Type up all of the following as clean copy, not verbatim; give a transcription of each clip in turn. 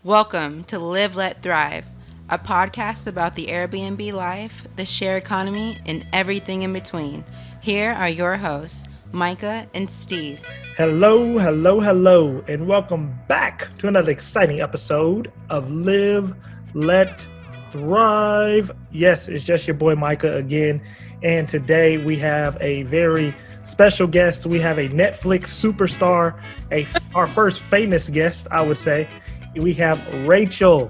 Welcome to Live, Let, Thrive, a podcast about the Airbnb life, the share economy, and everything in between. Here are your hosts, Micah and Steve. Hello, and welcome back to another exciting episode of Live, Let, Thrive. Yes, it's just your boy Micah again, and today we have a very special guest. We have a Netflix superstar, our first famous guest, I would say. We have Rachel.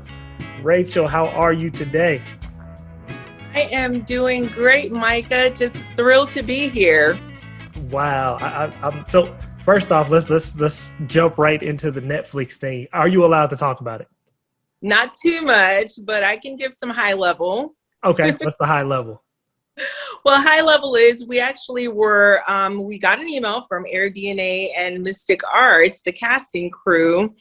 Rachel, how are you today? I am doing great, Micah. Just thrilled to be here. Wow, I'm so. First off, let's jump right into the Netflix thing. Are you allowed to talk about it? Not too much, but I can give some high level. Okay, what's the high level? Well, high level is we actually we got an email from AirDNA and Mystic Arts, the casting crew,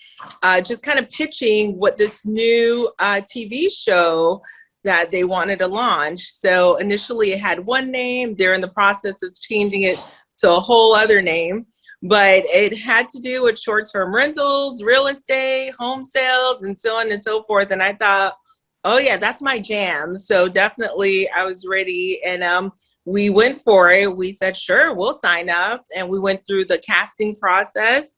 just kind of pitching what this new TV show that they wanted to launch. So initially it had one name. They're in the process of changing it to a whole other name. But it had to do with short-term rentals, real estate, home sales, and so on and so forth. And I thought, oh yeah, that's my jam. So definitely I was ready. And we went for it. We said, sure, we'll sign up. And we went through the casting process.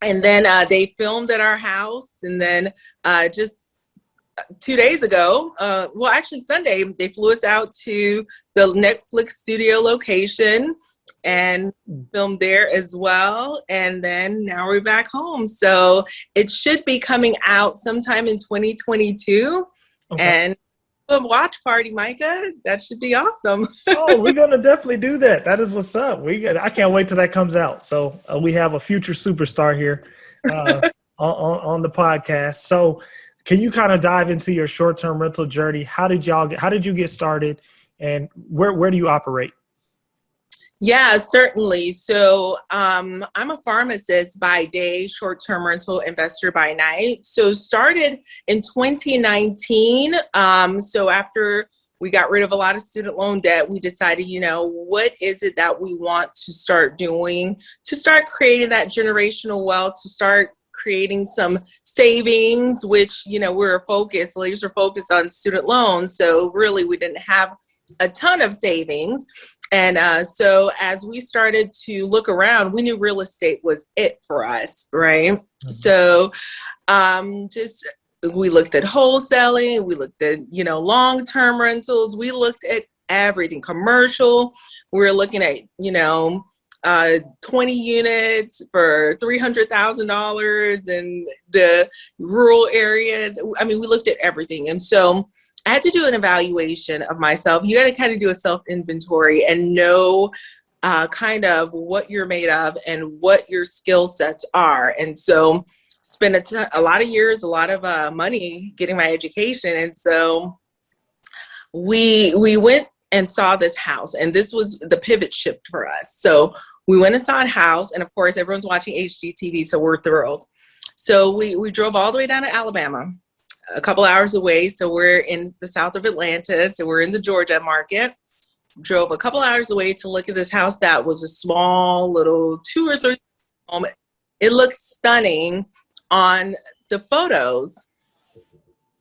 And then they filmed at our house. And then just 2 days ago, actually Sunday, they flew us out to the Netflix studio location and filmed there as well. And then now we're back home. So it should be coming out sometime in 2022. Okay. And a watch party, Micah. That should be awesome. Oh, we're going to definitely do that. That is what's up. I can't wait till that comes out. So we have a future superstar here on the podcast. So can you kind of dive into your short-term rental journey? How did you get started, and where do you operate? Yeah, certainly. So I'm a pharmacist by day, short-term rental investor by night. So started in 2019. So after we got rid of a lot of student loan debt, we decided, what is it that we want to start doing to start creating that generational wealth, to start creating some savings, which, we're laser focused on student loans. So really we didn't have a ton of savings. And so as we started to look around, we knew real estate was it for us, right? Mm-hmm. So we looked at wholesaling, we looked at, long-term rentals, we looked at everything, commercial. We were looking at, 20 units for $300,000 in the rural areas. I mean, we looked at everything. And so I had to do an evaluation of myself. You got to kind of do a self-inventory and know kind of what you're made of and what your skill sets are. And so spent a lot of years, a lot of money getting my education. And so we went and saw this house, and this was the pivot shift for us. So we went and saw a house, and of course everyone's watching HGTV, so we're thrilled. So we drove all the way down to Alabama, a couple hours away. So we're in the south of Atlanta. So we're in the Georgia market. Drove a couple hours away to look at this house that was a small little 2 or 3 home. It looked stunning on the photos.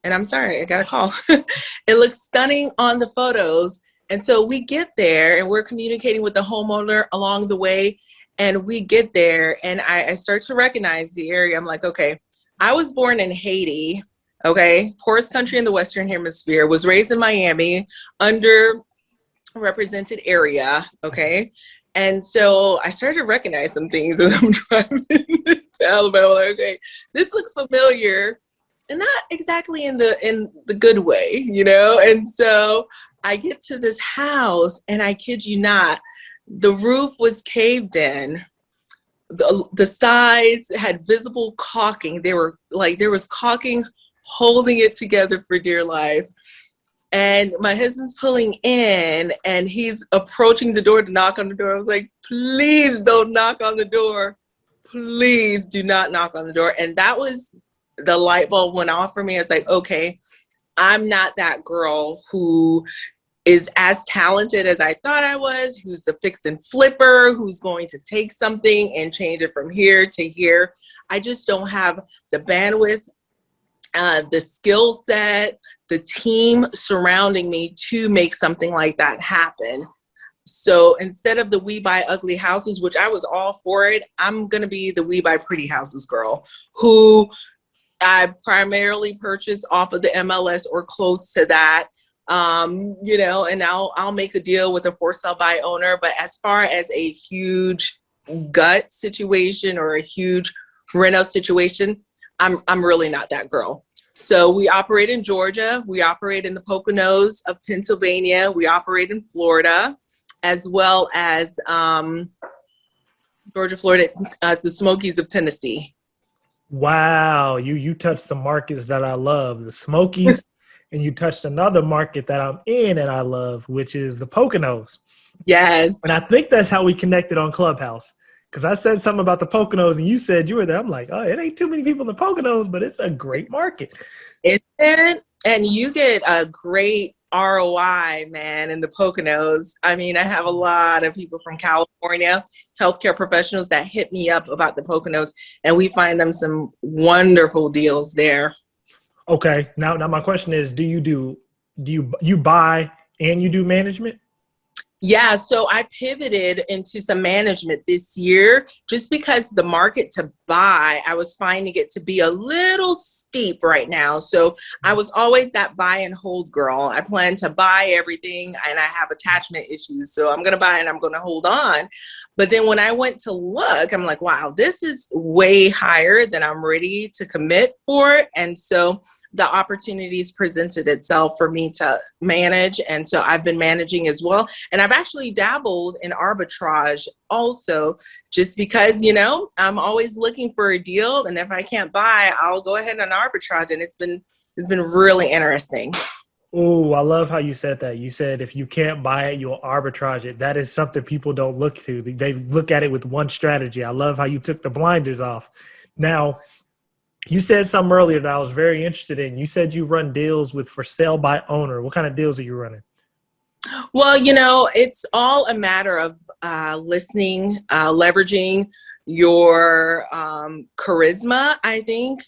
And I'm sorry, I got a call. It looked stunning on the photos. And so we get there and we're communicating with the homeowner along the way. And we get there and I start to recognize the area. I'm like, okay, I was born in Haiti. Okay, poorest country in the Western Hemisphere, was raised in Miami, underrepresented area, okay? And so I started to recognize some things as I'm driving to Alabama, like, okay, this looks familiar, and not exactly in the good way, And so I get to this house, and I kid you not, the roof was caved in. The sides had visible caulking. There was caulking holding it together for dear life. And my husband's pulling in and he's approaching the door to knock on the door. I was like, please don't knock on the door. Please do not knock on the door. And that was the light bulb went off for me. It's like, okay, I'm not that girl who is as talented as I thought I was, who's the fix and flipper, who's going to take something and change it from here to here. I just don't have the bandwidth the skill set, the team surrounding me to make something like that happen. So instead of the We Buy Ugly Houses, which I was all for it, I'm going to be the We Buy Pretty Houses girl, who I primarily purchase off of the MLS or close to that. And I'll make a deal with a for sale by owner. But as far as a huge gut situation or a huge reno situation, I'm really not that girl. So we operate in Georgia, we operate in the Poconos of Pennsylvania, we operate in Florida, as well as Georgia, Florida, the Smokies of Tennessee. Wow, you touched some markets that I love, the Smokies, and you touched another market that I'm in and I love, which is the Poconos. Yes. And I think that's how we connected on Clubhouse. Because I said something about the Poconos and you said you were there. I'm like, oh, it ain't too many people in the Poconos, but it's a great market. And you get a great ROI, man, in the Poconos. I mean, I have a lot of people from California, healthcare professionals that hit me up about the Poconos, and we find them some wonderful deals there. Okay. Now my question is, do you buy and you do management? Yeah, so I pivoted into some management this year just because the market to buy, I was finding it to be a little steep right now. So I was always that buy and hold girl. I plan to buy everything and I have attachment issues. So I'm going to buy and I'm going to hold on. But then when I went to look, I'm like, wow, this is way higher than I'm ready to commit for. And so the opportunities presented itself for me to manage. And so I've been managing as well. And I've actually dabbled in arbitrage also, just because, I'm always looking for a deal. And if I can't buy, I'll go ahead and arbitrage. And it's been really interesting. Oh, I love how you said that. You said if you can't buy it, you'll arbitrage it. That is something people don't look to. They look at it with one strategy. I love how you took the blinders off. Now, you said something earlier that I was very interested in. You said you run deals with for sale by owner. What kind of deals are you running? Well, it's all a matter of listening, leveraging your charisma, I think,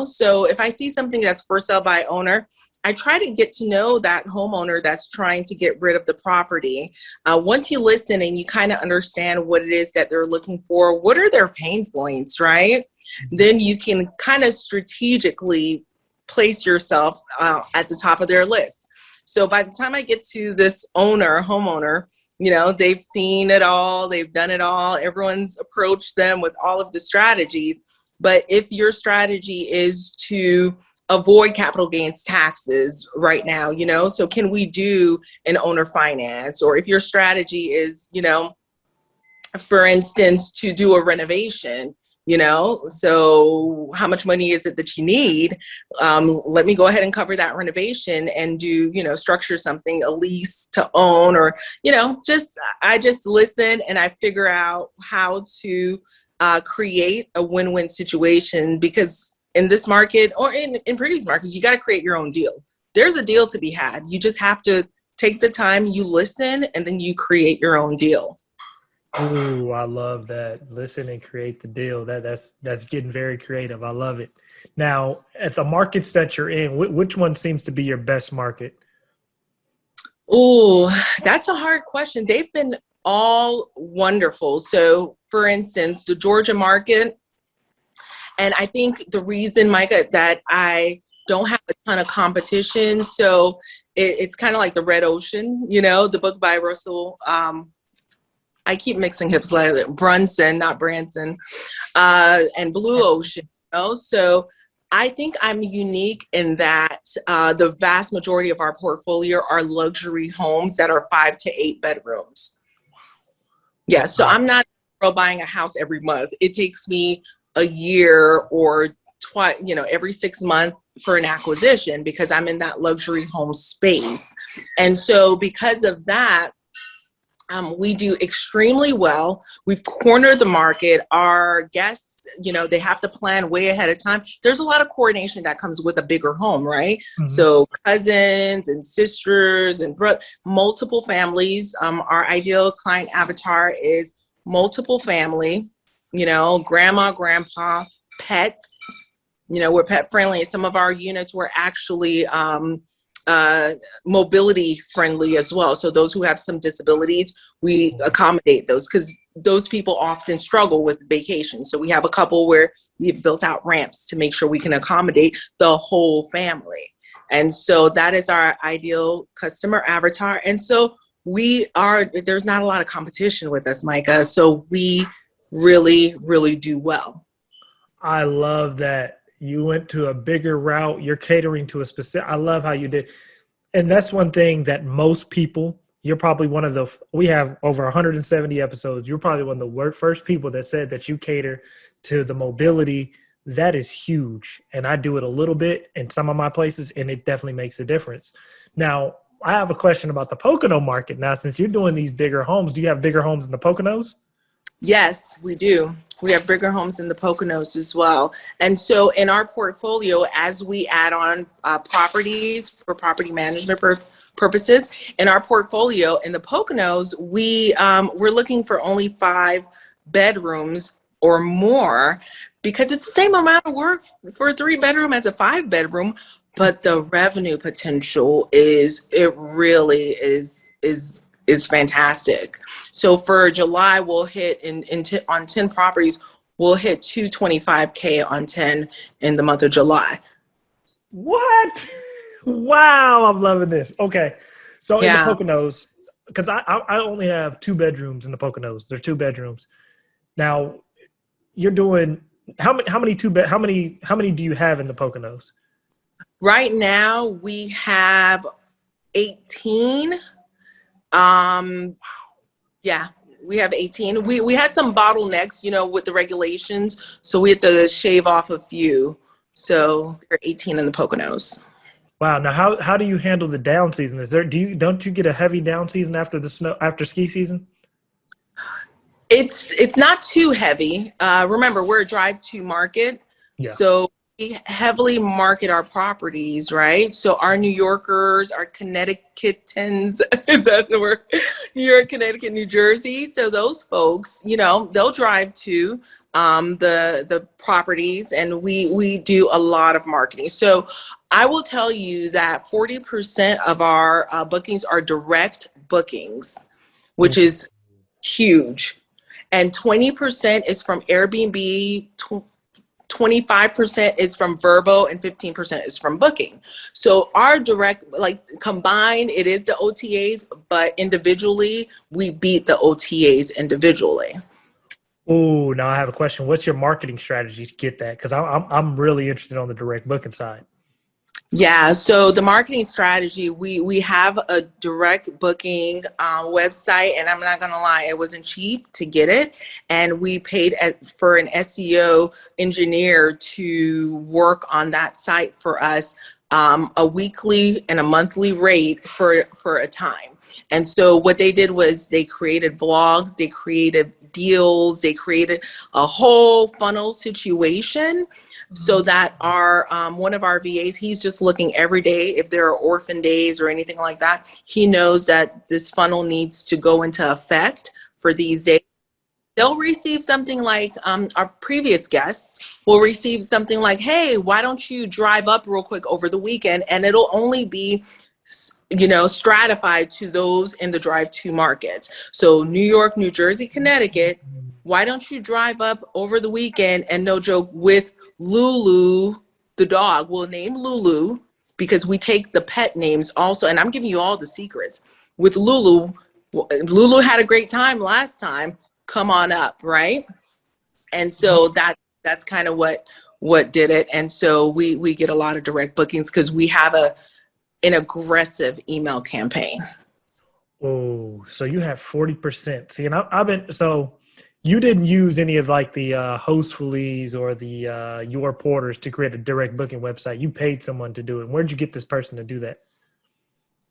So if I see something that's for sale by owner, I try to get to know that homeowner that's trying to get rid of the property. Once you listen and you kind of understand what it is that they're looking for, what are their pain points, right? Then you can kind of strategically place yourself at the top of their list. So by the time I get to this homeowner, they've seen it all, they've done it all, everyone's approached them with all of the strategies. But if your strategy is to avoid capital gains taxes right now, so can we do an owner finance? Or if your strategy is, for instance, to do a renovation, so how much money is it that you need? Let me go ahead and cover that renovation and do, structure something, a lease to own, or, I just listen and I figure out how to create a win-win situation, because in this market or in previous markets, you got to create your own deal. There's a deal to be had. You just have to take the time, you listen, and then you create your own deal. Oh, I love that. Listen and create the deal. That's getting very creative. I love it. Now, at the markets that you're in, which one seems to be your best market? Oh, that's a hard question. They've been all wonderful. So, for instance, the Georgia market, and I think the reason, Micah, that I don't have a ton of competition, so it's kind of like the Red Ocean, the book by Russell. I keep mixing hips like Brunson, not Branson, and Blue Ocean. So I think I'm unique in that the vast majority of our portfolio are luxury homes that are 5 to 8 bedrooms. Yeah, so I'm not buying a house every month. It takes me a year or twice, every 6 months for an acquisition, because I'm in that luxury home space. And so because of that, we do extremely well. We've cornered the market. Our guests, they have to plan way ahead of time. There's a lot of coordination that comes with a bigger home, right? Mm-hmm. So cousins and sisters and multiple families. Our ideal client avatar is multiple family, grandma, grandpa, pets, We're pet friendly. Some of our units were actually mobility friendly as well. So those who have some disabilities, we accommodate those because those people often struggle with vacation. So we have a couple where we've built out ramps to make sure we can accommodate the whole family. And so that is our ideal customer avatar. And so there's not a lot of competition with us, Micah. So we really, really do well. I love that you went to a bigger route. You're catering to a specific, I love how you did. And that's one thing that most people, you're probably one of we have over 170 episodes. You're probably one of the first people that said that you cater to the mobility. That is huge. And I do it a little bit in some of my places, and it definitely makes a difference. Now, I have a question about the Pocono market. Now, since you're doing these bigger homes, do you have bigger homes in the Poconos? Yes, we do. We have bigger homes in the Poconos as well. And so in our portfolio, as we add on properties for property management purposes, in our portfolio in the Poconos, we're looking for only 5 bedrooms or more because it's the same amount of work for a 3-bedroom as a 5-bedroom, but the revenue potential really is fantastic. So for July, we'll hit on 10 properties, we'll hit $225K on 10 in the month of July. What? Wow, I'm loving this. Okay. So in the Poconos, because I only have 2 bedrooms in the Poconos. They're 2 bedrooms. Now, you're doing how many do you have in the Poconos? Right now we have 18. Yeah, we have 18. We had some bottlenecks, with the regulations, so we had to shave off a few. So there are 18 in the Poconos. Wow. Now, how do you handle the down season? Don't you get a heavy down season after ski season? It's not too heavy. Remember, we're a drive-to market, so we heavily market our properties, right? So our New Yorkers, our Connecticutans, is that the word? New York, Connecticut, New Jersey. So those folks, they'll drive to the properties, and we do a lot of marketing. So I will tell you that 40% of our bookings are direct bookings, which is huge. And 20% is from Airbnb, 25% is from VRBO, and 15% is from booking. So our direct, combined, it is the OTAs, but individually, we beat the OTAs individually. Oh, now I have a question. What's your marketing strategy to get that? Because I'm really interested on the direct booking side. Yeah, so the marketing strategy, we have a direct booking website, and I'm not gonna lie, it wasn't cheap to get it, and we paid for an SEO engineer to work on that site for us, a weekly and a monthly rate for a time. And so what they did was they created blogs, they created deals, they created a whole funnel situation so that our one of our VAs, he's just looking every day if there are orphan days or anything like that. He knows that this funnel needs to go into effect for these days. They'll receive something like our previous guests will receive something like, hey, why don't you drive up real quick over the weekend? And it'll only be stratified to those in the drive-to markets. So New York, New Jersey, Connecticut, why don't you drive up over the weekend, and no joke, with Lulu, the dog. We'll name Lulu because we take the pet names also. And I'm giving you all the secrets. With Lulu had a great time last time. Come on up, right? And so that's kind of what did it. And so we get a lot of direct bookings because we have an aggressive email campaign. Oh, so you have 40%. See, and so you didn't use any of the Hostfullies or the Your Porters to create a direct booking website. You paid someone to do it. Where'd you get this person to do that?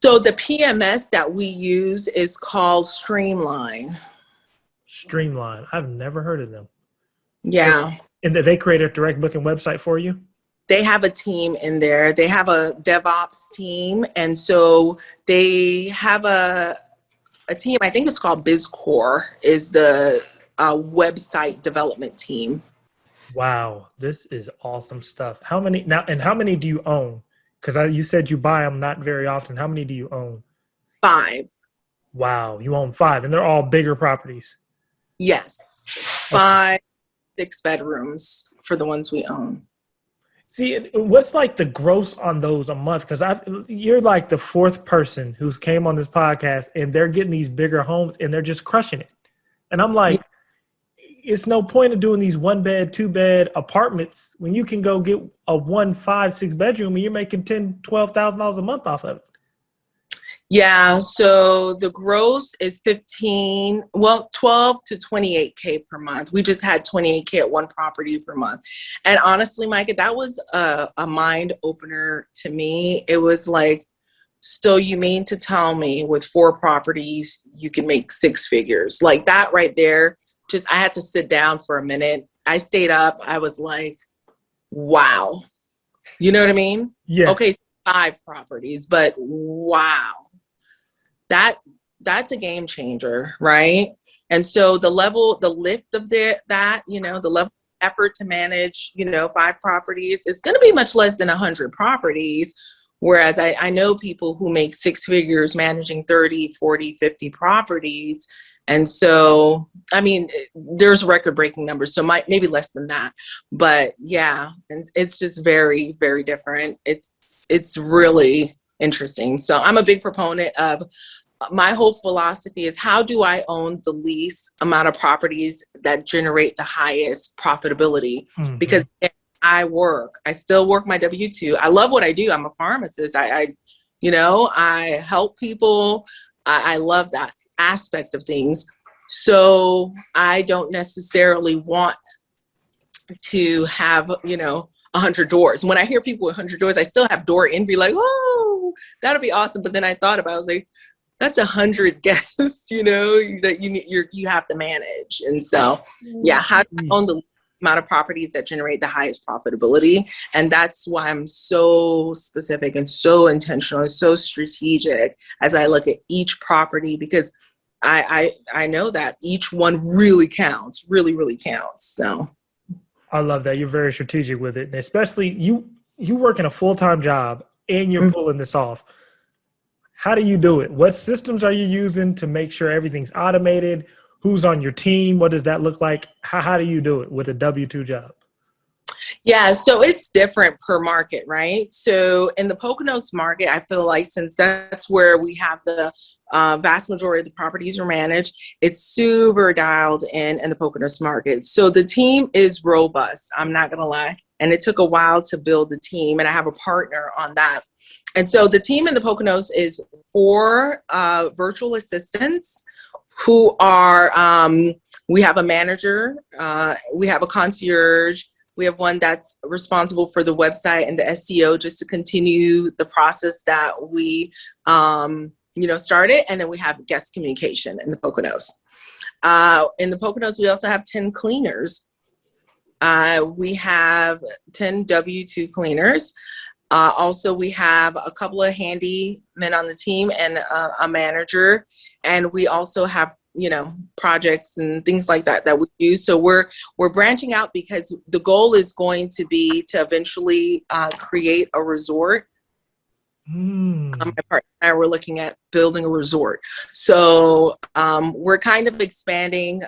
So the PMS that we use is called Streamline. Streamline. I've never heard of them. Yeah. And they create a direct booking website for you? They have a team in there. They have a DevOps team. And so they have a team, I think it's called BizCore, is the website development team. Wow, this is awesome stuff. How many now, and how many do you own? Because you said you buy them not very often. How many do you own? 5. Wow, you own 5, and they're all bigger properties. Yes. Okay. 5, 6 bedrooms for the ones we own. See, what's like the gross on those a month? Because you're like the 4th person who's came on this podcast, and they're getting these bigger homes, and they're just crushing it. And I'm like, it's no point of doing these 1-bed, 2-bed apartments when you can go get a 1, 5, 6 bedroom, and you're making $10,000-$12,000 a month off of it. Yeah, so the gross is 12 to 28K per month. We just had 28K at one property per month. And honestly, Micah, that was a mind opener to me. It was like, so you mean to tell me with 4 properties, you can make 6 figures? Like that right there, just, I had to sit down for a minute. I stayed up. I was like, wow. You know what I mean? Yes. Okay, 5 properties, but wow. That's a game changer, right? And so the lift of that, you know, the level of effort to manage, you know, 5 properties is going to be much less than 100 properties. Whereas I know people who make 6 figures managing 30, 40, 50 properties. And so, I mean, there's record-breaking numbers, so maybe less than that. But yeah, and it's just very, very different. It's really interesting. So I'm a big proponent of, my whole philosophy is, how do I own the least amount of properties that generate the highest profitability? Mm-hmm. Because I still work my W-2. I love what I do. I'm a pharmacist. I help people. I love that aspect of things. So I don't necessarily want to have, 100 doors. When I hear people with 100 doors, I still have door envy, like, oh, that'll be awesome. But then I thought about it, I was like, that's 100 guests, that you have to manage. And so, yeah, how do I own the amount of properties that generate the highest profitability? And that's why I'm so specific and so intentional and so strategic as I look at each property, because I know that each one really counts, really, really counts. So I love that. You're very strategic with it. And especially you working a full-time job and you're pulling this off. How do you do it? What systems are you using to make sure everything's automated? Who's on your team? What does that look like? How do you do it with a W-2 job? Yeah, so it's different per market, right? So in the Poconos market, I feel like, since that's where we have the vast majority of the properties are managed, it's super dialed in the Poconos market. So the team is robust, I'm not going to lie. And it took a while to build the team, and I have a partner on that. And so the team in the Poconos is 4 virtual assistants who are, we have a manager, we have a concierge, we have one that's responsible for the website and the SEO, just to continue the process that we, started. And then we have guest communication in the Poconos. In the Poconos, we also have 10 cleaners. We have 10 W-2 cleaners. Also, we have a couple of handy men on the team and a manager. And we also have, projects and things like that we do. So we're branching out, because the goal is going to be to eventually create a resort. My partner and I were looking at building a resort. So we're kind of expanding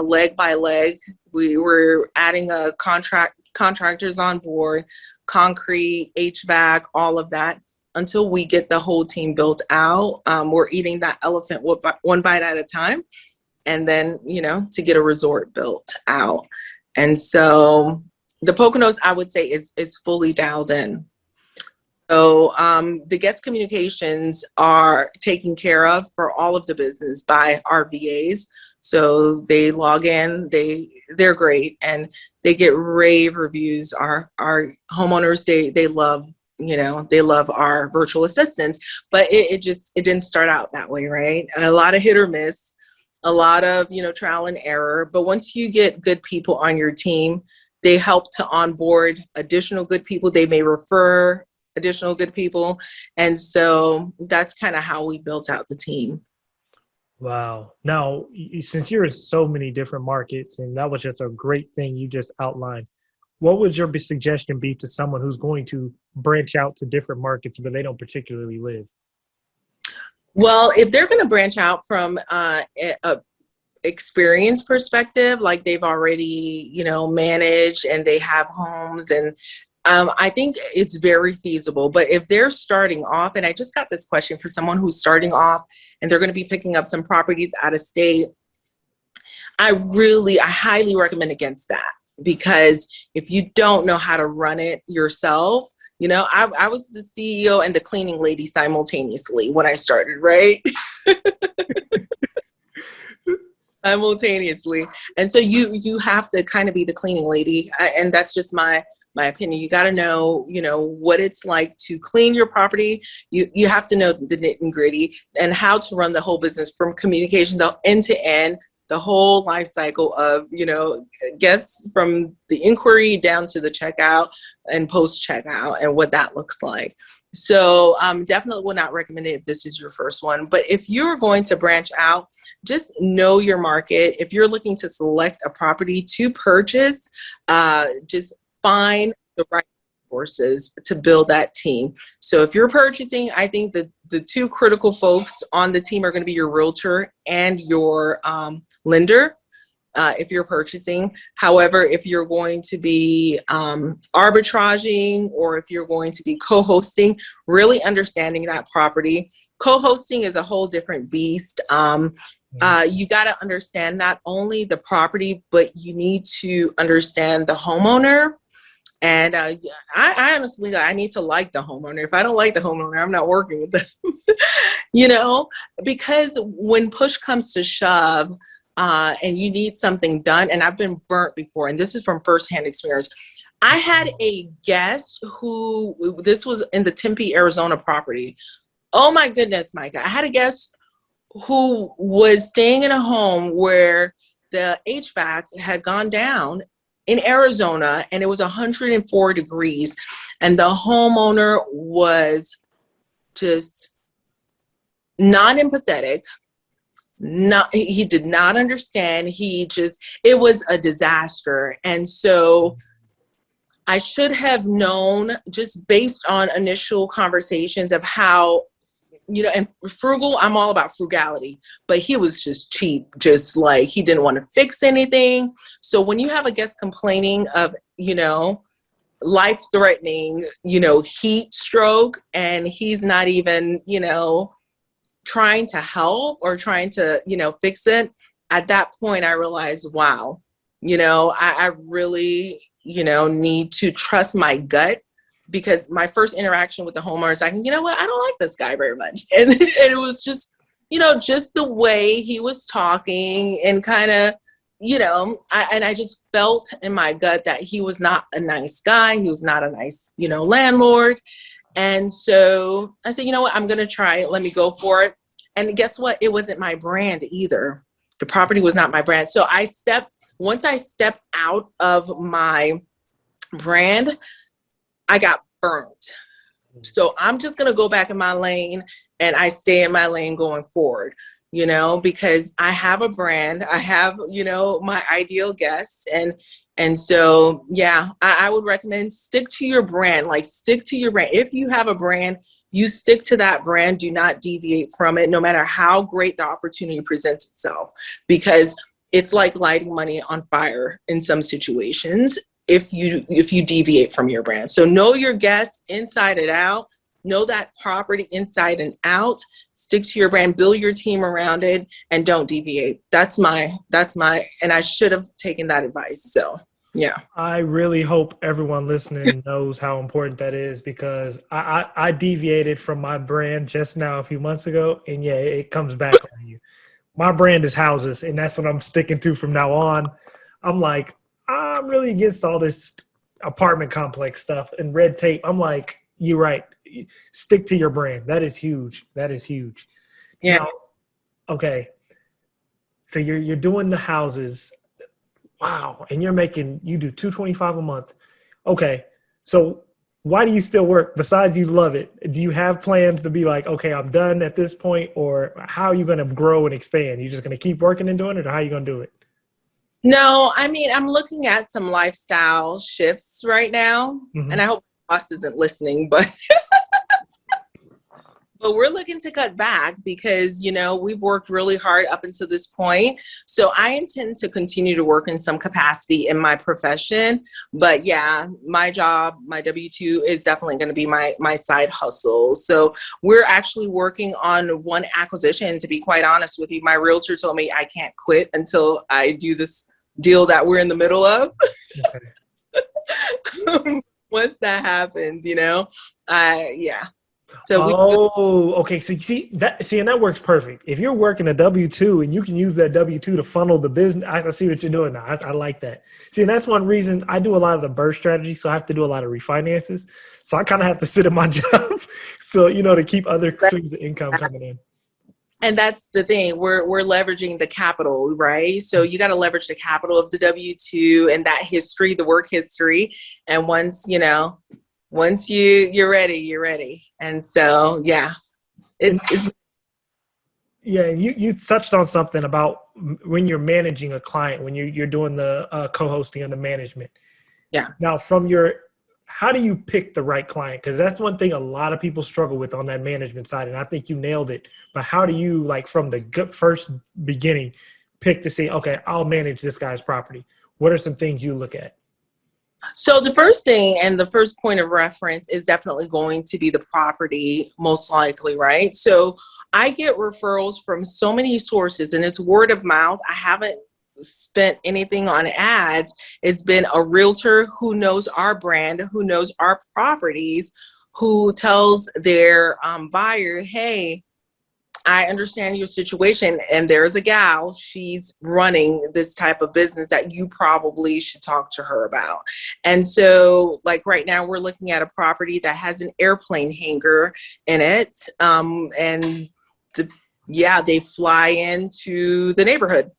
leg by leg. We were adding contractors on board, concrete, HVAC, all of that, until we get the whole team built out. We're eating that elephant one bite at a time, and then, to get a resort built out. And so the Poconos, I would say, is fully dialed in. So the guest communications are taken care of for all of the business by our VAs. So they log in, they're great, and they get rave reviews. Our homeowners, they love, they love our virtual assistants. But it didn't start out that way, right? A lot of hit or miss, a lot of, trial and error. But once you get good people on your team, they help to onboard additional good people. They may refer additional good people. And so that's kind of how we built out the team. Wow. Now, since you're in so many different markets, and that was just a great thing you just outlined, what would your suggestion be to someone who's going to branch out to different markets but they don't particularly live? Well, if they're going to branch out from a experience perspective, like they've already, managed and they have homes, and I think it's very feasible. But if they're starting off, and I just got this question for someone who's starting off and they're going to be picking up some properties out of state, I highly recommend against that. Because if you don't know how to run it yourself, I was the CEO and the cleaning lady simultaneously when I started, right? Simultaneously. And so you have to kind of be the cleaning lady. And that's just my opinion. You got to know, what it's like to clean your property. You have to know the nitty and gritty and how to run the whole business from communication to end to end. The whole life cycle of, guests from the inquiry down to the checkout and post checkout and what that looks like. So definitely will not recommend it if this is your first one. But if you're going to branch out, just know your market. If you're looking to select a property to purchase, just find the right resources to build that team. So if you're purchasing, I think the two critical folks on the team are going to be your realtor and your lender, if you're purchasing. However, if you're going to be arbitraging, or if you're going to be co-hosting, really understanding that property. Co-hosting is a whole different beast. You got to understand not only the property, but you need to understand the homeowner. And I honestly, I need to like the homeowner. If I don't like the homeowner, I'm not working with them, because when push comes to shove, and you need something done, and I've been burnt before, and this is from firsthand experience. I had a guest this was in the Tempe, Arizona property. Oh my goodness, Micah. I had a guest who was staying in a home where the HVAC had gone down in Arizona, and it was 104 degrees, and the homeowner was just not empathetic. He did not understand. It was a disaster. And so I should have known, just based on initial conversations of how, and frugal, I'm all about frugality, but he was just cheap, just like he didn't want to fix anything. So when you have a guest complaining of, life-threatening, heat stroke, and he's not even, trying to help or trying to, fix it, at that point I realized, wow, I really, need to trust my gut. Because my first interaction with the homeowners, I don't like this guy very much. And it was just, just the way he was talking and kind of, I just felt in my gut that he was not a nice guy. He was not a nice, landlord. And so I said, I'm going to try it. Let me go for it. And guess what? It wasn't my brand either. The property was not my brand. So once I stepped out of my brand, I got burnt. So I'm just going to go back in my lane, and I stay in my lane going forward, because I have a brand. I have, my ideal guests. And so, yeah, I would recommend stick to your brand, stick to your brand. If you have a brand, you stick to that brand. Do not deviate from it, no matter how great the opportunity presents itself, because it's like lighting money on fire in some situations if you deviate from your brand. So know your guests inside and out, know that property inside and out, stick to your brand, build your team around it, and don't deviate. That's my, and I should have taken that advice. So, yeah. I really hope everyone listening knows how important that is, because I deviated from my brand just now a few months ago, and yeah, it comes back on you. My brand is houses, and that's what I'm sticking to from now on. I'm like, I'm really against all this apartment complex stuff and red tape. I'm like, you're right. Stick to your brand. That is huge. That is huge. Yeah. Now, okay. So you're doing the houses. Wow. And you do $225 a month. Okay. So why do you still work besides you love it? Do you have plans to be like, okay, I'm done at this point, or how are you going to grow and expand? You just going to keep working and doing it, or how are you going to do it? No, I mean, I'm looking at some lifestyle shifts right now, Mm-hmm. and I hope my boss isn't listening, but we're looking to cut back because, we've worked really hard up until this point. So I intend to continue to work in some capacity in my profession. But yeah, my job, my W-2 is definitely going to be my side hustle. So we're actually working on one acquisition. To be quite honest with you, my realtor told me I can't quit until I do this deal that we're in the middle of. Okay. Once that happens, yeah. So okay. So and that works perfect. If you're working a W-2 and you can use that W-2 to funnel the business, I see what you're doing now. I like that. See, and that's one reason I do a lot of the burst strategy. So I have to do a lot of refinances. So I kind of have to sit at my job. So, to keep other streams of income coming in. And that's the thing, we're leveraging the capital, right? So you got to leverage the capital of the W-2 and that history, the work history. And once you're ready, you're ready. And so, yeah, it's. Yeah. And you touched on something about when you're managing a client, when you're doing the co-hosting and the management. Yeah. Now how do you pick the right client? Because that's one thing a lot of people struggle with on that management side. And I think you nailed it. But how do you, from the first beginning, pick to say, okay, I'll manage this guy's property? What are some things you look at? So the first thing and the first point of reference is definitely going to be the property, most likely, right? So I get referrals from so many sources and it's word of mouth. I haven't spent anything on ads. It's been a realtor who knows our brand, who knows our properties, who tells their buyer, hey, I understand your situation and there's a gal, she's running this type of business that you probably should talk to her about. And so right now we're looking at a property that has an airplane hangar in it. And they fly into the neighborhood,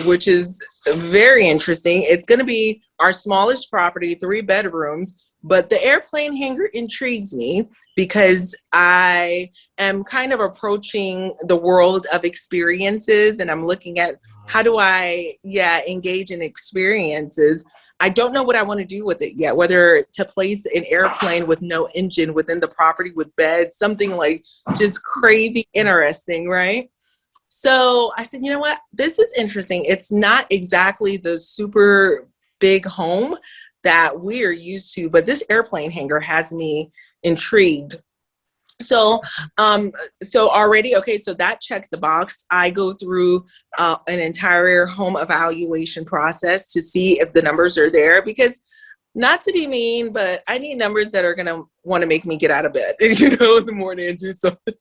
which is very interesting. It's going to be our smallest property, 3 bedrooms, but the airplane hangar intrigues me because I am kind of approaching the world of experiences and I'm looking at how do I, engage in experiences. I don't know what I want to do with it yet, whether to place an airplane with no engine within the property with beds, something like just crazy interesting, right? So I said, you know what, this is interesting. It's not exactly the super big home that we're used to, but this airplane hangar has me intrigued. So, already, okay, so that checked the box. I go through an entire home evaluation process to see if the numbers are there because not to be mean, but I need numbers that are going to want to make me get out of bed, in the morning and do something,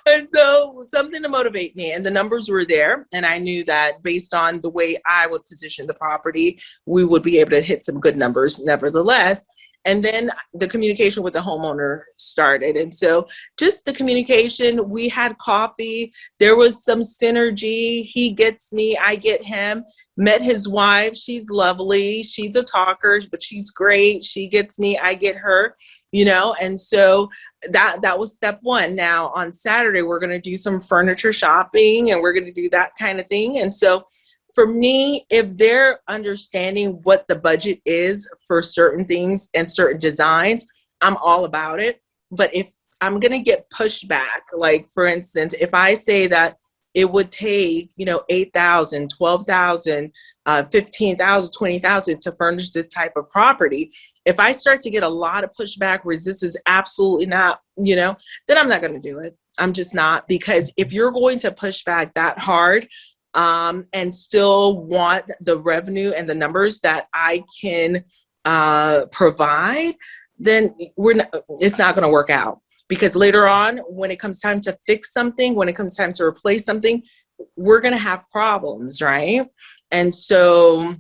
And so something to motivate me. And the numbers were there. And I knew that based on the way I would position the property, we would be able to hit some good numbers nevertheless. And then the communication with the homeowner started. And so just the communication, we had coffee. There was some synergy. He gets me, I get him. Met his wife. She's lovely. She's a talker, but she's great. She gets me, I get her, And so that was step one. Now on Saturday, we're going to do some furniture shopping and we're going to do that kind of thing. And so for me, if they're understanding what the budget is for certain things and certain designs, I'm all about it. But if I'm going to get pushback, like for instance, if I say that it would take, $8,000, $12,000, $15,000, $20,000 to furnish this type of property, if I start to get a lot of pushback, resistance, absolutely not, then I'm not going to do it. I'm just not, because if you're going to push back that hard, and still want the revenue and the numbers that I can provide, then it's not going to work out. Because later on, when it comes time to fix something, when it comes time to replace something, we're going to have problems, right? And so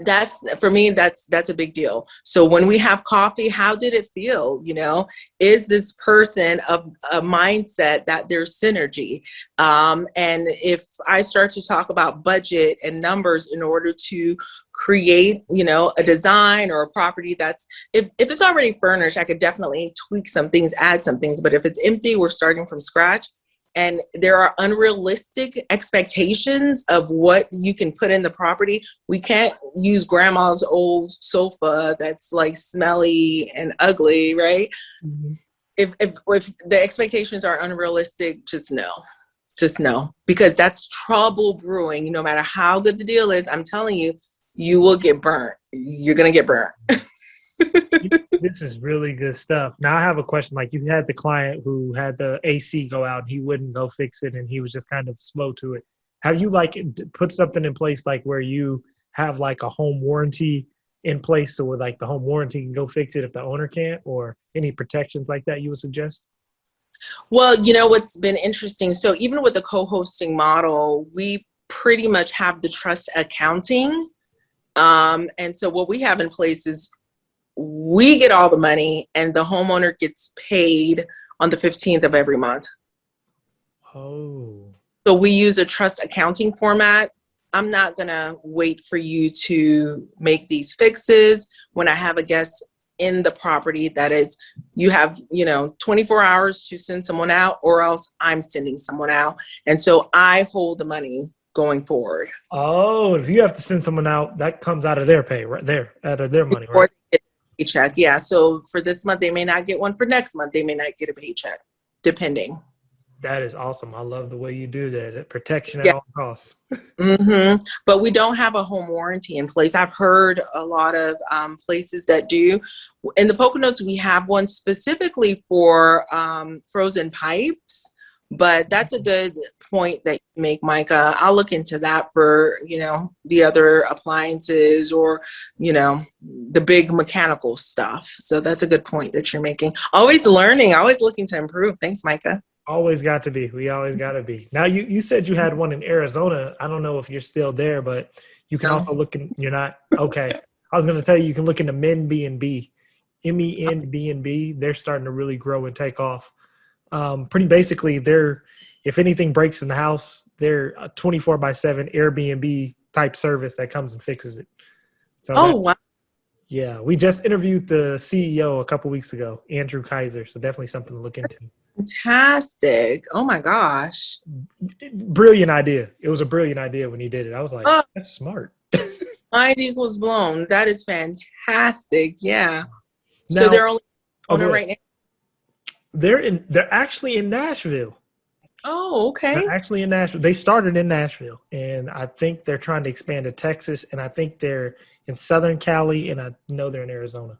that's, for me, that's a big deal. So when we have coffee, how did it feel? Is this person of a mindset that there's synergy? And if I start to talk about budget and numbers in order to create, a design or a property that's, if it's already furnished, I could definitely tweak some things, add some things. But if it's empty, we're starting from scratch. and there are unrealistic expectations of what you can put in the property. We can't use grandma's old sofa that's like smelly and ugly, right? Mm-hmm. If the expectations are unrealistic, just no, because that's trouble brewing. No matter how good the deal is, I'm telling you, you will get burnt. You're going to get burnt. This is really good stuff. Now I have a question. Like, you had the client who had the AC go out and he wouldn't go fix it and he was just kind of slow to it. Have you like put something in place like where you have like a home warranty in place so where like the home warranty can go fix it if the owner can't, or any protections like that you would suggest? Well, you know, what's been interesting. So even with the co-hosting model, we pretty much have the trust accounting. And so what we have in place is we get all the money and the homeowner gets paid on the 15th of every month. Oh. So we use a trust accounting format. I'm not going to wait for you to make these fixes when I have a guest in the property. That is, you have, 24 hours to send someone out, or else I'm sending someone out. And so I hold the money going forward. Oh, if you have to send someone out, that comes out of their pay, right there, out of their money, right? Paycheck, yeah. So for this month, they may not get one. For next month, they may not get a paycheck, depending. That is awesome. I love the way you do that. Protection at all costs. Mm-hmm. But we don't have a home warranty in place. I've heard a lot of places that do. In the Poconos, we have one specifically for frozen pipes. But that's a good point that you make, Micah. I'll look into that for, the other appliances or, the big mechanical stuff. So that's a good point that you're making. Always learning, always looking to improve. Thanks, Micah. Always got to be. We always got to be. Now, you said you had one in Arizona. I don't know if you're still there, but you can also look in, you're not? Okay. I was going to tell you, you can look into Men B&B. MENB&B. They're starting to really grow and take off. Pretty basically, if anything breaks in the house, they're a 24/7 Airbnb type service that comes and fixes it. So wow. Yeah, we just interviewed the CEO a couple weeks ago, Andrew Kaiser. So definitely something to look into. Fantastic. Oh my gosh. Brilliant idea. It was a brilliant idea when he did it. I was like, that's smart. Mind equals blown. That is fantastic. Yeah. Now, so they're only right now. They're actually in Nashville. Oh, okay. They're actually in Nashville. They started in Nashville, and I think they're trying to expand to Texas, and I think they're in Southern Cali, and I know they're in Arizona.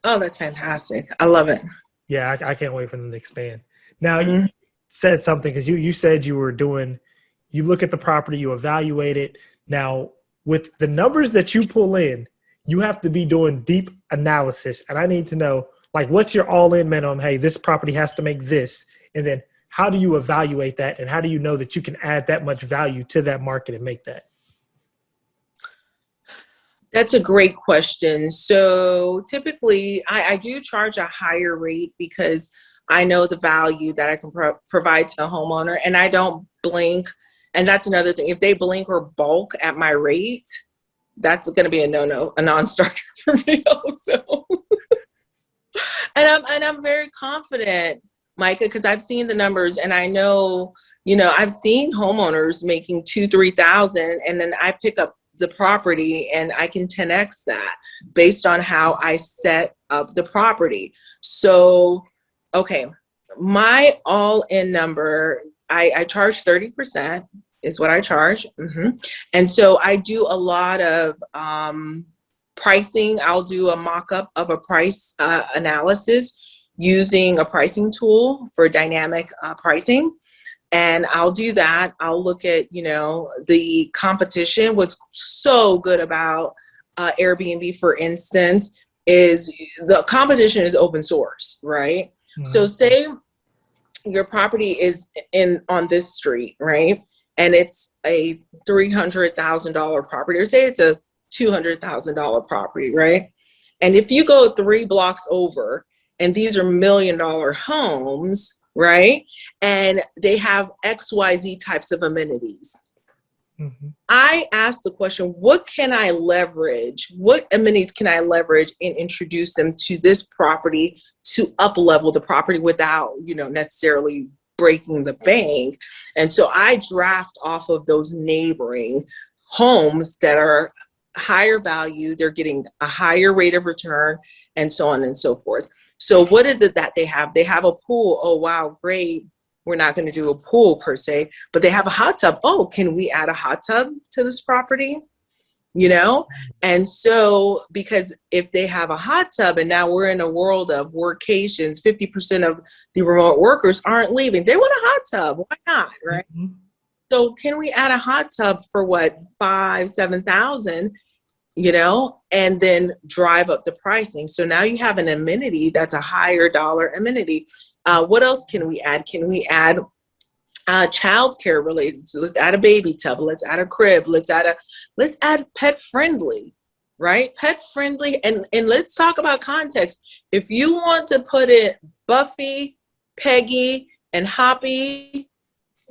Oh, that's fantastic. I love it. Yeah, I can't wait for them to expand. Now, you said something because you said you look at the property, you evaluate it. Now, with the numbers that you pull in, you have to be doing deep analysis, and I need to know, like, what's your all-in minimum? Hey, this property has to make this. And then how do you evaluate that? And how do you know that you can add that much value to that market and make that? That's a great question. So typically, I do charge a higher rate because I know the value that I can provide to a homeowner, and I don't blink. And that's another thing. If they blink or bulk at my rate, that's going to be a no-no, a non-starter for me also. And I'm very confident, Micah, because I've seen the numbers, and I know, I've seen homeowners making $2,000-3,000, and then I pick up the property and I can 10x that based on how I set up the property. So, okay, my all-in number, I charge 30% is what I charge. And so I do a lot of pricing. I'll do a mock-up of a price analysis using a pricing tool for dynamic pricing. And I'll do that. I'll look at, the competition. What's so good about Airbnb, for instance, is the competition is open source, right? Mm-hmm. So say your property is on this street, right? And it's a $300,000 property, or say it's a $200,000 property, right? And if you go 3 blocks over, and these are $1 million homes, right? And they have XYZ types of amenities. Mm-hmm. I asked the question, what can I leverage? What amenities can I leverage and introduce them to this property to up level the property without, necessarily breaking the bank. And so I draft off of those neighboring homes that are higher value, they're getting a higher rate of return, and so on and so forth. So what is it that they have? They have a pool. Oh, wow, great. We're not going to do a pool per se, but they have a hot tub. Oh, can we add a hot tub to this property? You know? And so, because if they have a hot tub, and now we're in a world of workations, 50% of the remote workers aren't leaving. They want a hot tub. Why not? Right? Mm-hmm. So can we add a hot tub for what, 5,000-7,000, you know, and then drive up the pricing? So now you have an amenity that's a higher dollar amenity. What else can we add? Can we add childcare related? So let's add a baby tub. Let's add a crib. Let's add pet friendly, right? Pet friendly. And let's talk about context. If you want to put it Buffy, Peggy, and Hoppy,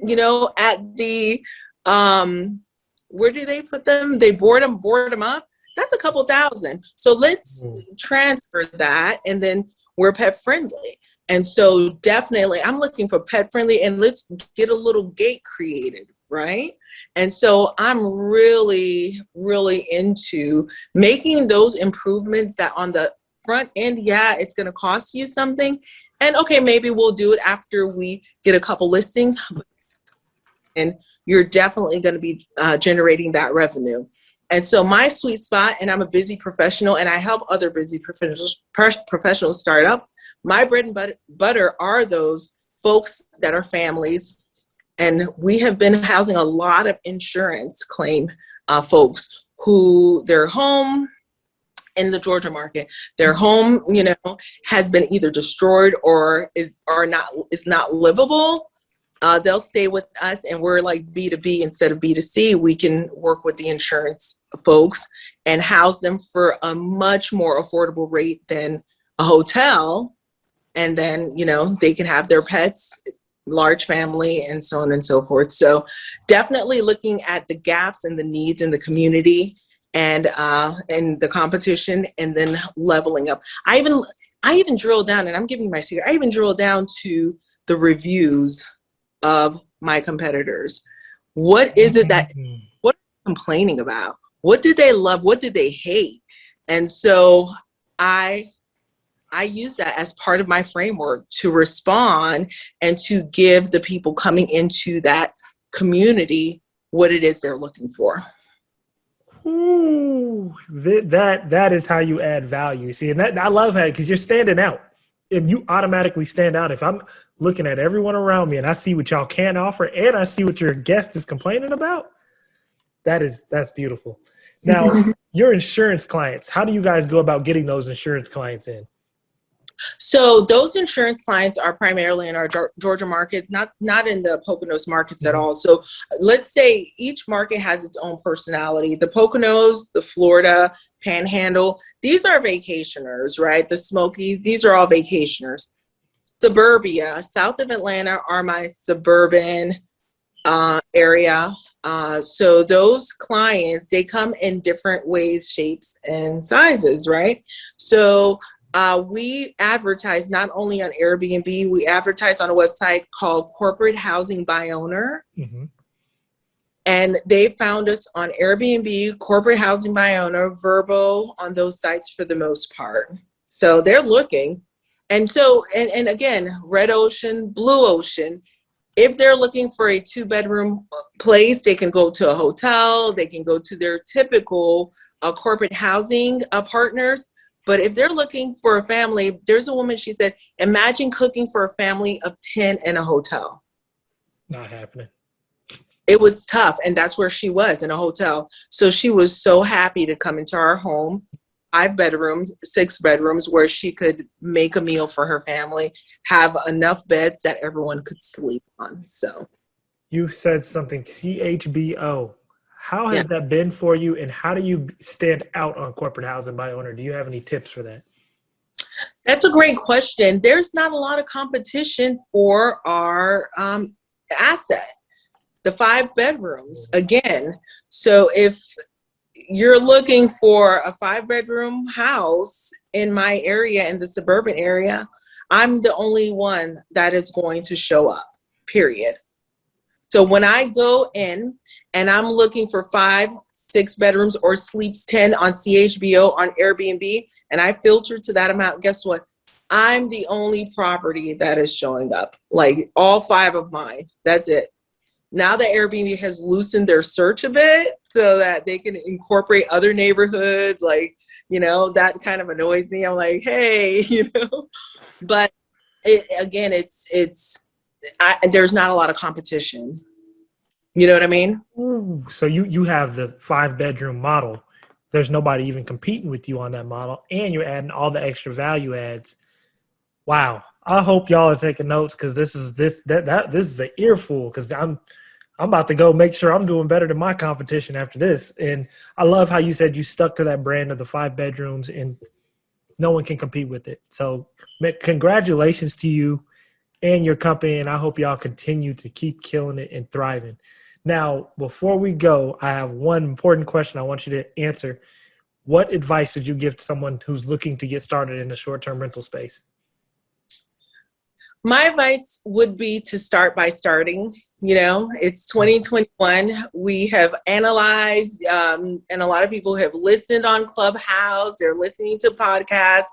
you know, at the, where do they put them? They board them up. That's a couple thousand. So let's transfer that, and then we're pet friendly. And so definitely I'm looking for pet friendly, and let's get a little gate created, right? And so I'm really, really into making those improvements that on the front end, yeah, it's going to cost you something. And okay, maybe we'll do it after we get a couple listings. And you're definitely going to be generating that revenue. And so my sweet spot, and I'm a busy professional, and I help other busy professionals start up. My bread and butter are those folks that are families. And we have been housing a lot of insurance claim folks who their home in the Georgia market, their home, you know, has been either destroyed or is not livable. They'll stay with us, and we're like B2B instead of B2C. We can work with the insurance folks and house them for a much more affordable rate than a hotel. And then, you know, they can have their pets, large family, and so on and so forth. So definitely looking at the gaps and the needs in the community and the competition, and then leveling up. I even drill down, and I'm giving you my secret, I even drill down to the reviews of my competitors. What is it that, what are they complaining about? What did they love? What did they hate? And so I use that as part of my framework to respond and to give the people coming into that community what it is they're looking for. Ooh, that is how you add value. See, and that, I love that, because you're standing out. If you automatically stand out, if I'm looking at everyone around me and I see what y'all can offer, and I see what your guest is complaining about, that's beautiful. Now, your insurance clients, how do you guys go about getting those insurance clients in? So those insurance clients are primarily in our Georgia market, not in the Poconos markets at all. So let's say each market has its own personality. The Poconos, the Florida, Panhandle, these are vacationers, right? The Smokies, these are all vacationers. Suburbia, south of Atlanta are my suburban area. So those clients, they come in different ways, shapes, and sizes, right? So we advertise not only on Airbnb, we advertise on a website called Corporate Housing by Owner. Mm-hmm. And they found us on Airbnb, Corporate Housing by Owner, VRBO, on those sites for the most part. So they're looking. And so, and again, Red Ocean, Blue Ocean, if they're looking for a 2-bedroom place, they can go to a hotel, they can go to their typical corporate housing partners. But if they're looking for a family, there's a woman, she said, imagine cooking for a family of 10 in a hotel. Not happening. It was tough. And that's where she was, in a hotel. So she was so happy to come into our home, 5 bedrooms, 6 bedrooms, where she could make a meal for her family, have enough beds that everyone could sleep on. So you said something, CHBO. How has that been for you, and how do you stand out on Corporate Housing by Owner? Do you have any tips for that? That's a great question. There's not a lot of competition for our asset, the 5 bedrooms, again. So if you're looking for a 5-bedroom house in my area, in the suburban area, I'm the only one that is going to show up, period. So when I go in and I'm looking for 5, 6 bedrooms or sleeps 10 on CHBO on Airbnb, and I filter to that amount, guess what? I'm the only property that is showing up, like all 5 of mine. That's it. Now that Airbnb has loosened their search a bit so that they can incorporate other neighborhoods, like, you know, that kind of annoys me. I'm like, hey, you know, but there's not a lot of competition. You know what I mean? Ooh, so you have the 5-bedroom model. There's nobody even competing with you on that model, and you're adding all the extra value adds. Wow. I hope y'all are taking notes, because this is an earful, because I'm about to go make sure I'm doing better than my competition after this. And I love how you said you stuck to that brand of the 5 bedrooms and no one can compete with it. So congratulations to you and your company, and I hope y'all continue to keep killing it and thriving. Now, before we go, I have one important question I want you to answer. What advice would you give to someone who's looking to get started in the short-term rental space? My advice would be to start by starting. You know, it's 2021. We have analyzed, and a lot of people have listened on Clubhouse. They're listening to podcasts.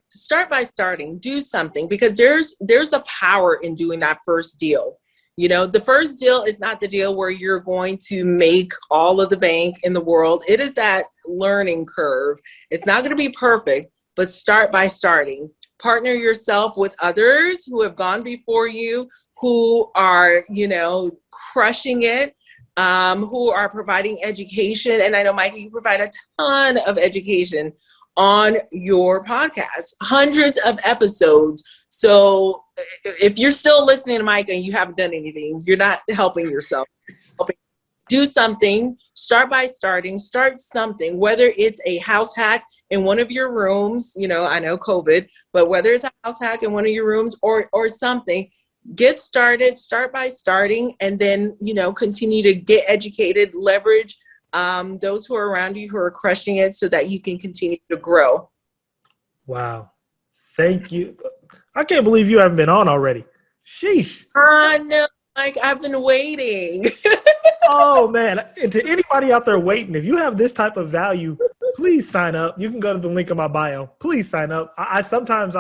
Start by starting. Do something, because there's a power in doing that first deal. You know, the first deal is not the deal where you're going to make all of the bank in the world. It is that learning curve. It's not going to be perfect, but start by starting. Partner yourself with others who have gone before you, who are, you know, crushing it, who are providing education. And I know, Mike, you provide a ton of education on your podcast, hundreds of episodes. So if you're still listening to Mike and you haven't done anything, you're not helping yourself. Do something. Start by starting. Start something, whether it's a house hack in one of your rooms, you know, I know COVID, but whether it's a house hack in one of your rooms or something, get started, start by starting, and then, you know, continue to get educated, leverage those who are around you who are crushing it so that you can continue to grow. Wow. Thank you. I can't believe you haven't been on already. Sheesh. No, Mike, I've been waiting. Oh, man. And to anybody out there waiting, if you have this type of value, please sign up. You can go to the link in my bio. Please sign up. Sometimes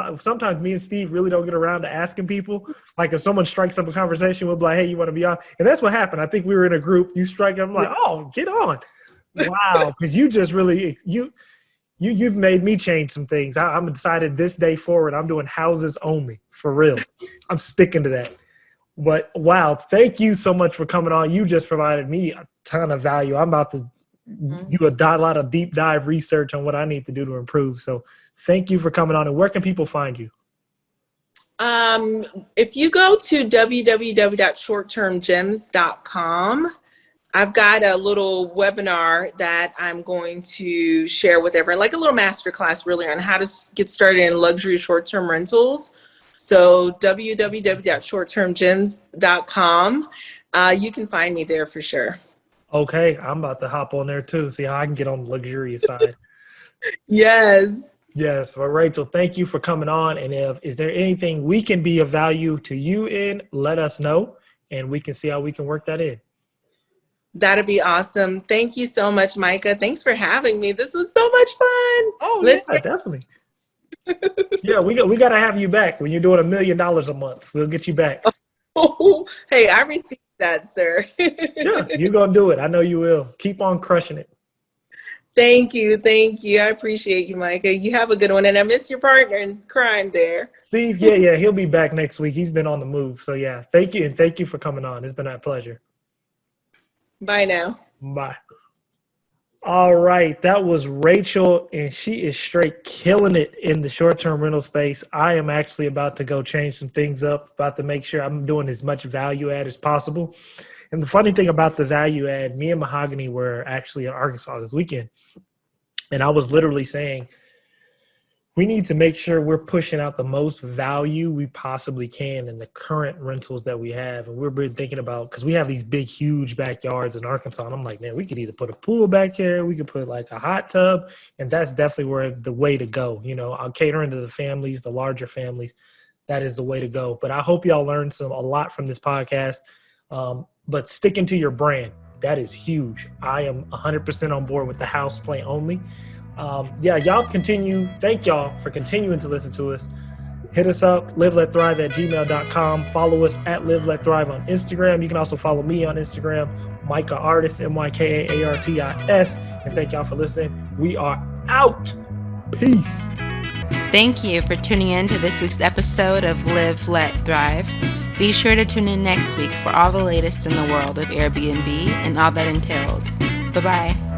me and Steve really don't get around to asking people. Like if someone strikes up a conversation, we'll be like, hey, you want to be on? And that's what happened. I think we were in a group. You strike up. I'm like, oh, get on. Wow. Because you just really, you've made me change some things. I'm decided this day forward, I'm doing houses only, for real. I'm sticking to that. But wow, thank you so much for coming on. You just provided me a ton of value. I'm about to do a lot of deep dive research on what I need to do to improve. So thank you for coming on. And where can people find you? If you go to www.shorttermgems.com, I've got a little webinar that I'm going to share with everyone, like a little masterclass really on how to get started in luxury short-term rentals. So www.shorttermgems.com. You can find me there for sure. Okay, I'm about to hop on there too, see how I can get on the luxurious side. Yes. Yes. Well, Rachel, thank you for coming on. And is there anything we can be of value to you in, let us know, and we can see how we can work that in. That'd be awesome. Thank you so much, Micah. Thanks for having me. This was so much fun. Oh, yeah, definitely. Yeah, we got to have you back when you're doing $1 million a month. We'll get you back. Oh, hey, I received that, sir. Yeah, you're going to do it. I know you will. Keep on crushing it. Thank you. Thank you. I appreciate you, Micah. You have a good one. And I miss your partner in crime there. Steve, yeah, he'll be back next week. He's been on the move. So, yeah, thank you. And thank you for coming on. It's been a pleasure. Bye now. Bye. All right. That was Rachel, and she is straight killing it in the short-term rental space. I am actually about to go change some things up, about to make sure I'm doing as much value add as possible. And the funny thing about the value add, me and Mahogany were actually in Arkansas this weekend. And I was literally saying, we need to make sure we're pushing out the most value we possibly can in the current rentals that we have. And we've been thinking about, because we have these big, huge backyards in Arkansas. And I'm like, man, we could either put a pool back here, we could put like a hot tub. And that's definitely the way to go. You know, I'm catering to the families, the larger families. that is the way to go. But I hope y'all learned a lot from this podcast. But sticking to your brand, that is huge. I am 100% on board with the house play only. Y'all continue. Thank y'all for continuing to listen to us. Hit us up, liveletthrive@gmail.com. Follow us at Live Let Thrive on Instagram. You can also follow me on Instagram, Micah Artis, MYKAARTIS. And thank y'all for listening. We are out. Peace. Thank you for tuning in to this week's episode of Live Let Thrive. Be sure to tune in next week for all the latest in the world of Airbnb and all that entails. Bye-bye.